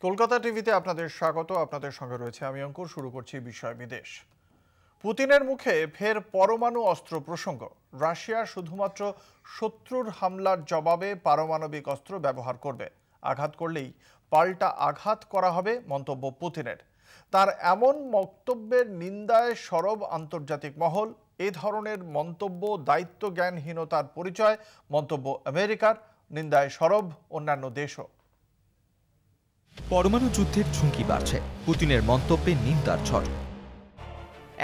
কলকাতা টিভিতে আপনাদের স্বাগত। আপনাদের সঙ্গে রয়েছে আমি অঙ্কুর। শুরু করছি বিষয় বিদেশ। পুতিনের মুখে ফের পরমাণু অস্ত্র প্রসঙ্গ। রাশিয়া শুধুমাত্র শত্রুর হামলার জবাবে পারমাণবিক অস্ত্র ব্যবহার করবে, আঘাত করলেই পাল্টা আঘাত করা হবে মন্তব্য পুতিনের। তার এমন বক্তব্যের নিন্দায় সরব আন্তর্জাতিক মহল। এ ধরনের মন্তব্য দায়িত্বজ্ঞানহীনতার পরিচয় মন্তব্য আমেরিকার, নিন্দায় সরব অন্যান্য দেশও। পরমাণু যুদ্ধের ঝুঁকি বাড়ছে, পুতিনের মন্তব্যে নিন্দার ঝড়।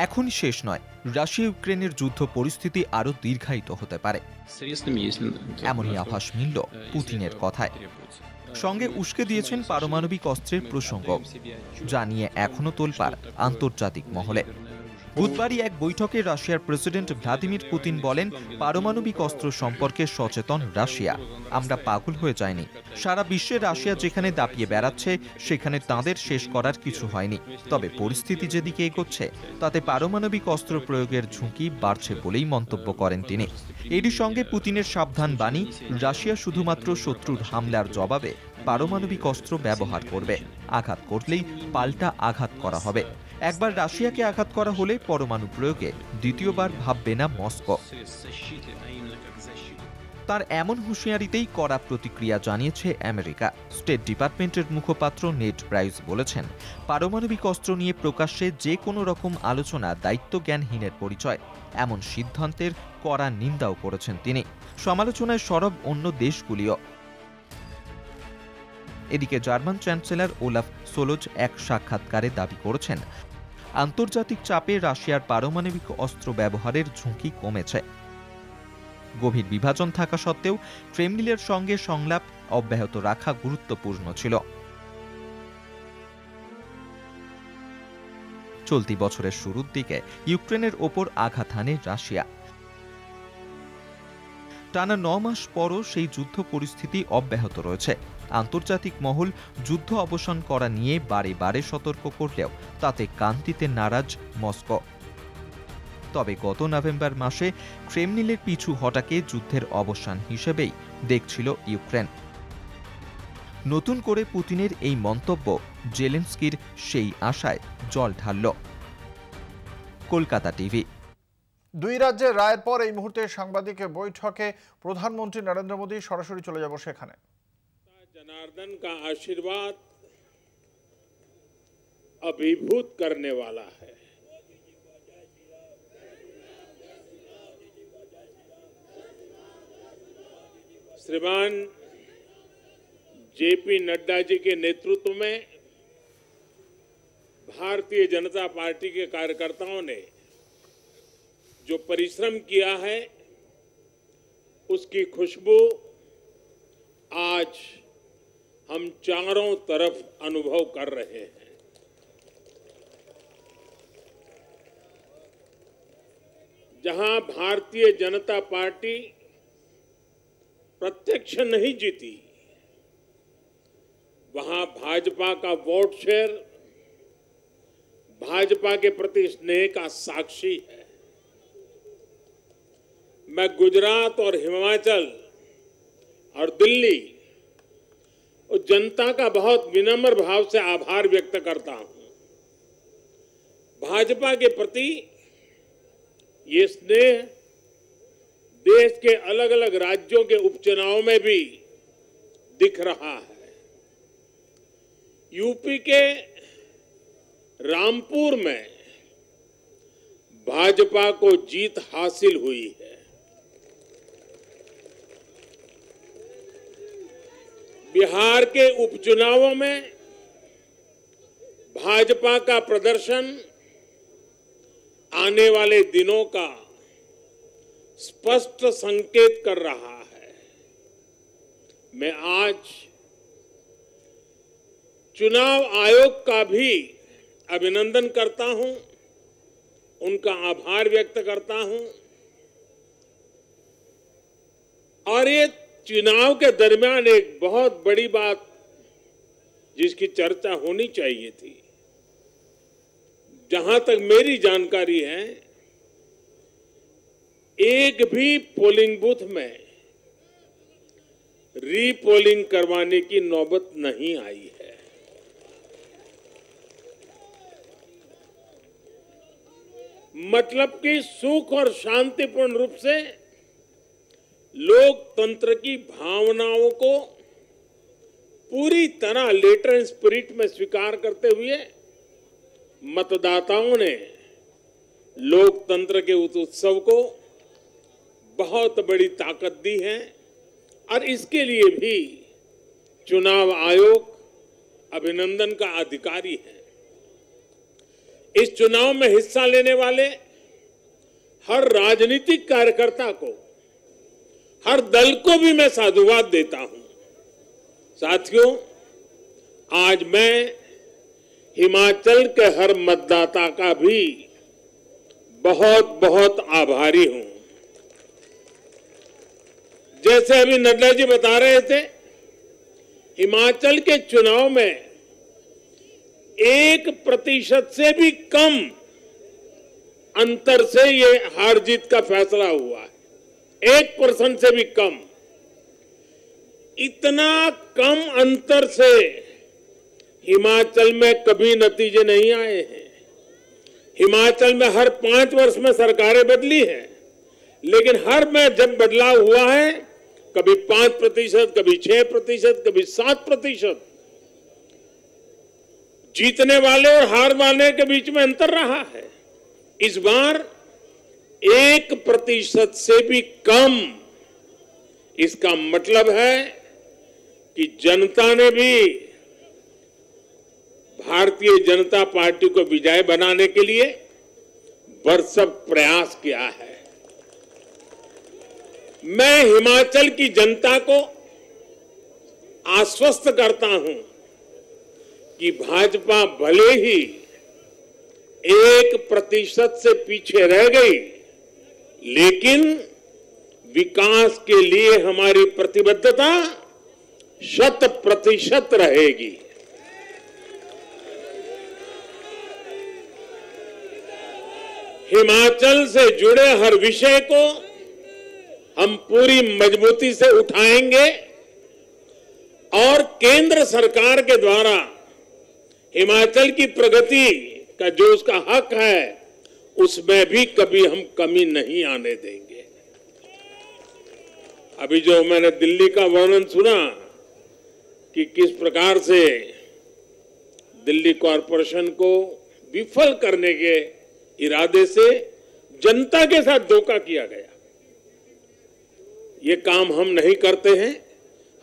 এখন শেষ নয়, রাশিয়া ইউক্রেনের যুদ্ধ পরিস্থিতি আরও দীর্ঘায়িত হতে পারে, এমনই আভাস মিলল পুতিনের কথায়। সঙ্গে উস্কে দিয়েছেন পারমাণবিক অস্ত্রের প্রসঙ্গ, যা নিয়ে এখনও তোলপাড় আন্তর্জাতিক মহলে। বুধবারই এক বৈঠকে রাশিয়ার প্রেসিডেন্ট ভ্লাদিমির পুতিন বলেন, পারমাণবিক অস্ত্র সম্পর্কে সচেতন রাশিয়া। আমরা পাগল হয়ে যাইনি। সারা বিশ্বে রাশিয়া যেখানে দাপিয়ে বেড়াচ্ছে সেখানে তাদের শেষ করার কিছু হয়নি। তবে পরিস্থিতি যেদিকে এগোচ্ছে তাতে পারমাণবিক অস্ত্র প্রয়োগের ঝুঁকি বাড়ছে বলেই মন্তব্য করেন তিনি। এরই সঙ্গে পুতিনের সাবধান বাণী, রাশিয়া শুধুমাত্র শত্রুর হামলার জবাবে পারমাণবিক অস্ত্র ব্যবহার করবে, আঘাত করলেই পাল্টা আঘাত করা হবে। একবার রাশিয়াকে আঘাত করা হলে পরমাণু প্রয়োগে দ্বিতীয়বার ভাববে না মস্কো। তার এমন হুঁশিয়ারিতেই কড়া প্রতিক্রিয়া জানিয়েছে আমেরিকা। স্টেট ডিপার্টমেন্টের মুখপাত্র নেড প্রাইস বলেছেন, পারমাণবিক অস্ত্র নিয়ে প্রকাশ্যে যে কোনো রকম আলোচনা দায়িত্বজ্ঞানহীনের পরিচয়। এমন সিদ্ধান্তের কড়া নিন্দাও করেছেন তিনি। সমালোচনায় সরব অন্য দেশগুলিও। এদিকে জার্মান চ্যান্সেলর ওলাফ সোলজ এক সাক্ষাৎকারে দাবি করেছেন, আন্তর্জাতিক চাপে রাশিয়ার পারমাণবিক অস্ত্র ব্যবহারের ঝুঁকি কমেছে। গভীর বিভাজন থাকা সত্ত্বেও ক্রেমলিনের সঙ্গে সংলাপ অব্যাহত রাখা গুরুত্বপূর্ণ ছিল। চলতি বছরের শুরুর দিকে ইউক্রেনের ওপর আঘাত হানে রাশিয়া। টানা ৯ মাস পরও সেই যুদ্ধ পরিস্থিতি অব্যাহত রয়েছে। আন্তর্জাতিক মহল যুদ্ধ অবসান করা নিয়ে বারে বারে সতর্ক করলেও তাতে কান দিতে নারাজ মস্কো। তবে গত নভেম্বর মাসে ক্রেমলিনের পিছু হটাকে যুদ্ধের অবসান হিসেবেই দেখছিল ইউক্রেন। নতুন করে পুতিনের এই মন্তব্য জেলেনস্কির সেই আশায় জল ঢালল। কলকাতা টিভি। দুই রাজ্যের রায়ের পর এই মুহূর্তে সাংবাদিকের বৈঠকে প্রধানমন্ত্রী নরেন্দ্র মোদী। সরাসরি চলে যাব সেখানে। जनार्दन का आशीर्वाद अभिभूत करने वाला है। श्रीमान जेपी नड्डा जी के नेतृत्व में भारतीय जनता पार्टी के कार्यकर्ताओं ने जो परिश्रम किया है उसकी खुशबू आज हम चारों तरफ अनुभव कर रहे हैं। जहां भारतीय जनता पार्टी प्रत्यक्ष नहीं जीती, वहां भाजपा का वोट शेयर भाजपा के प्रति स्नेह का साक्षी है। मैं गुजरात और हिमाचल और दिल्ली और जनता का बहुत विनम्र भाव से आभार व्यक्त करता हूं। भाजपा के प्रति ये स्नेह देश के अलग अलग राज्यों के उपचुनाव में भी दिख रहा है। यूपी के रामपुर में भाजपा को जीत हासिल हुई है। बिहार के उपचुनावों में भाजपा का प्रदर्शन आने वाले दिनों का स्पष्ट संकेत कर रहा है। मैं आज चुनाव आयोग का भी अभिनंदन करता हूं, उनका आभार व्यक्त करता हूं। और ये चुनाव के दरमियान एक बहुत बड़ी बात जिसकी चर्चा होनी चाहिए थी, जहां तक मेरी जानकारी है, एक भी पोलिंग बूथ में रीपोलिंग करवाने की नौबत नहीं आई है। मतलब कि सुख और शांतिपूर्ण रूप से लोकतंत्र की भावनाओं को पूरी तरह लेटर एंड स्पिरिट में स्वीकार करते हुए मतदाताओं ने लोकतंत्र के उस उत्सव को बहुत बड़ी ताकत दी है और इसके लिए भी चुनाव आयोग अभिनंदन का अधिकारी है। इस चुनाव में हिस्सा लेने वाले हर राजनीतिक कार्यकर्ता को, हर दल को भी मैं साधुवाद देता हूं। साथियों, आज मैं हिमाचल के हर मतदाता का भी बहुत बहुत आभारी हूं। जैसे अभी नड्डा जी बता रहे थे, हिमाचल के चुनाव में 1% से भी कम अंतर से ये हार जीत का फैसला हुआ है। 1% से भी कम। इतना कम अंतर से हिमाचल में कभी नतीजे नहीं आए हैं। हिमाचल में हर 5 वर्ष में सरकारें बदली हैं, लेकिन हर में जब बदलाव हुआ है, कभी 5%, कभी 6%, कभी 7%। जीतने वाले और हार वाले के बीच में अंतर रहा है। इस बार 1% से भी कम। इसका मतलब है कि जनता ने भी भारतीय जनता पार्टी को विजय बनाने के लिए भरसक प्रयास किया है। मैं हिमाचल की जनता को आश्वस्त करता हूं कि भाजपा भले ही 1% से पीछे रह गई, लेकिन विकास के लिए हमारी प्रतिबद्धता 100% रहेगी। हिमाचल से जुड़े हर विषय को हम पूरी मजबूती से उठाएंगे और केंद्र सरकार के द्वारा हिमाचल की प्रगति का जो उसका हक है, उसमें भी कभी हम कमी नहीं आने देंगे। अभी जो मैंने दिल्ली का वर्णन सुना कि किस प्रकार से दिल्ली कॉरपोरेशन को विफल करने के इरादे से जनता के साथ धोखा किया गया, ये काम हम नहीं करते हैं।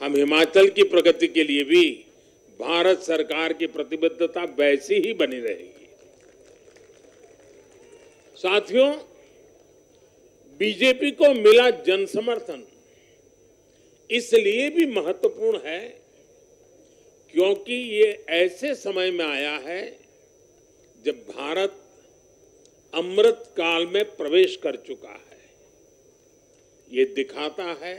हम हिमाचल की प्रगति के लिए भी भारत सरकार की प्रतिबद्धता वैसी ही बनी रहेगी। साथियों, बीजेपी को मिला जन समर्थन इसलिए भी महत्वपूर्ण है क्योंकि ये ऐसे समय में आया है जब भारत अमृत काल में प्रवेश कर चुका है। ये दिखाता है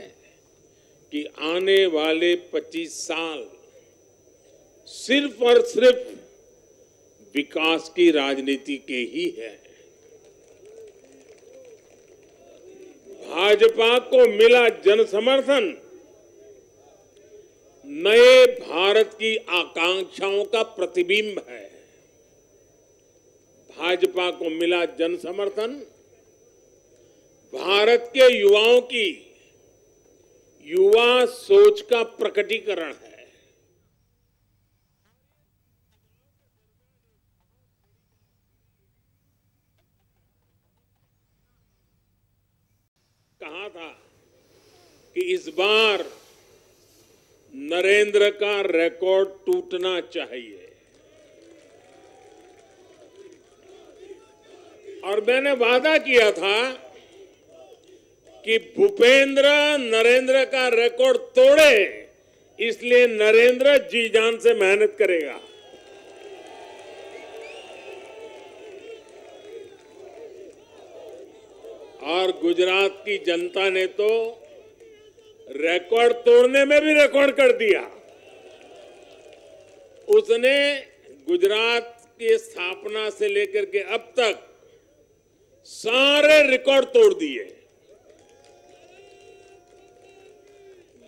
कि आने वाले 25 साल सिर्फ और सिर्फ विकास की राजनीति के ही है। भाजपा को मिला जन समर्थन नए भारत की आकांक्षाओं का प्रतिबिंब है। भाजपा को मिला जन समर्थन भारत के युवाओं की युवा सोच का प्रकटीकरण है। कहा था कि इस बार नरेंद्र का रिकॉर्ड टूटना चाहिए, और मैंने वादा किया था कि भूपेंद्र नरेंद्र का रिकॉर्ड तोड़े, इसलिए नरेंद्र जी जान से मेहनत करेगा। और गुजरात की जनता ने तो रिकॉर्ड तोड़ने में भी रिकॉर्ड कर दिया। उसने गुजरात की स्थापना से लेकर के अब तक सारे रिकॉर्ड तोड़ दिए।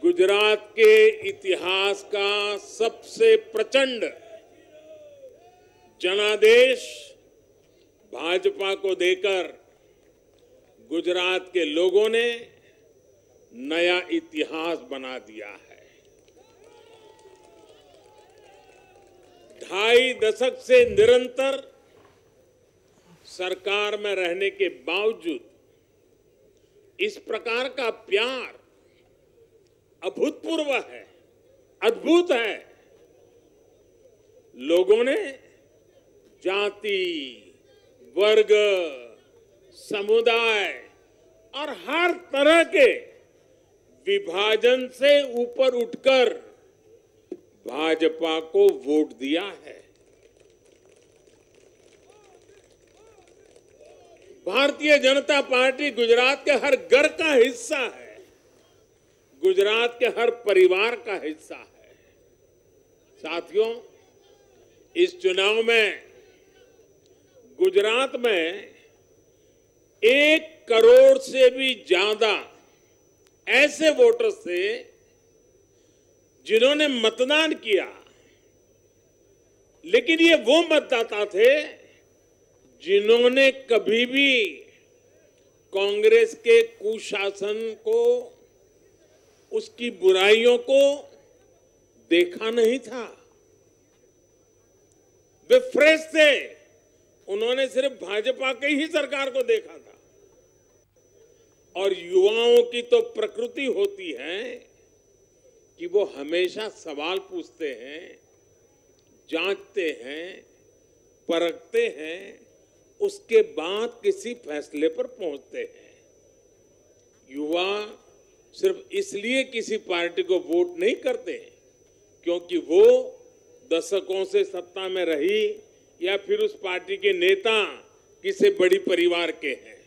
गुजरात के इतिहास का सबसे प्रचंड जनादेश भाजपा को देकर गुजरात के लोगों ने नया इतिहास बना दिया है। 2.5 दशक से निरंतर सरकार में रहने के बावजूद इस प्रकार का प्यार अभूतपूर्व है, अद्भुत है। लोगों ने जाति, वर्ग, समुदाय और हर तरह के विभाजन से ऊपर उठकर भाजपा को वोट दिया है। भारतीय जनता पार्टी गुजरात के हर घर का हिस्सा है, गुजरात के हर परिवार का हिस्सा है। साथियों, इस चुनाव में गुजरात में 1 करोड़ से भी ज्यादा ऐसे वोटर्स थे जिन्होंने मतदान किया, लेकिन ये वो मतदाता थे जिन्होंने कभी भी कांग्रेस के कुशासन को, उसकी बुराइयों को देखा नहीं था। वे फ्रेश थे, उन्होंने सिर्फ भाजपा की ही सरकार को देखा था। और युवाओं की तो प्रकृति होती है कि वो हमेशा सवाल पूछते हैं, जांचते हैं, परखते हैं, उसके बाद किसी फैसले पर पहुंचते हैं। युवा सिर्फ इसलिए किसी पार्टी को वोट नहीं करते क्योंकि वो दशकों से सत्ता में रही या फिर उस पार्टी के नेता किसी बड़ी परिवार के हैं।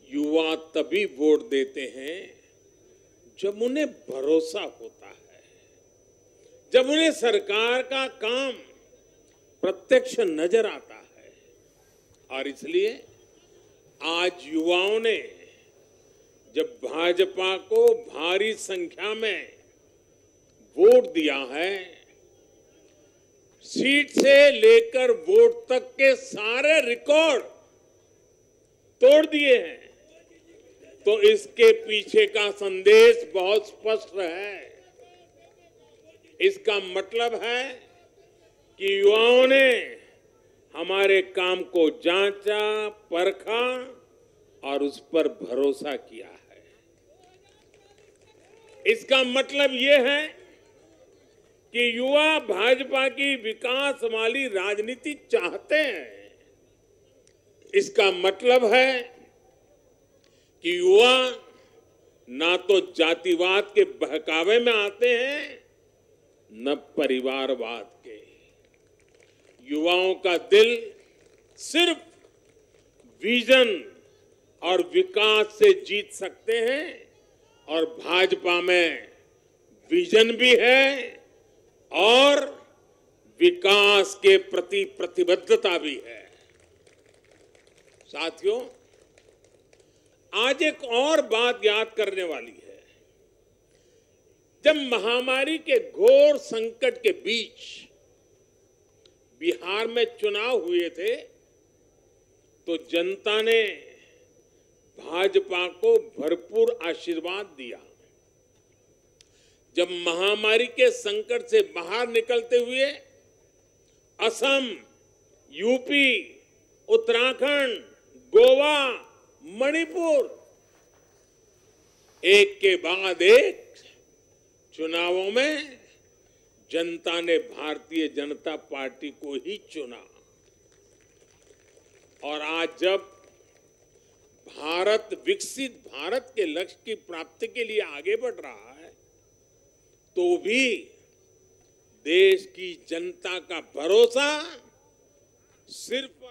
युवा तभी वोट देते हैं जब उन्हें भरोसा होता है, जब उन्हें सरकार का काम प्रत्यक्ष नजर आता है। और इसलिए आज युवाओं ने जब भाजपा को भारी संख्या में वोट दिया है, सीट से लेकर वोट तक के सारे रिकॉर्ड तोड़ दिए हैं, तो इसके पीछे का संदेश बहुत स्पष्ट है। इसका मतलब है कि युवाओं ने हमारे काम को जांचा, परखा और उस पर भरोसा किया है। इसका मतलब ये है कि युवा भाजपा की विकास वाली राजनीति चाहते हैं। इसका मतलब है कि युवा ना तो जातिवाद के बहकावे में आते हैं, न परिवारवाद के। युवाओं का दिल सिर्फ विजन और विकास से जीत सकते हैं, और भाजपा में विजन भी है और विकास के प्रति प्रतिबद्धता भी है। साथियों, आज एक और बात याद करने वाली है। जब महामारी के घोर संकट के बीच बिहार में चुनाव हुए थे, तो जनता ने भाजपा को भरपूर आशीर्वाद दिया। जब महामारी के संकट से बाहर निकलते हुए असम, यूपी, उत्तराखंड, गोवा, मणिपुर एक के बाद एक चुनावों में जनता ने भारतीय जनता पार्टी को ही चुना। और आज जब भारत विकसित भारत के लक्ष्य की प्राप्ति के लिए आगे बढ़ रहा है, तो भी देश की जनता का भरोसा सिर्फ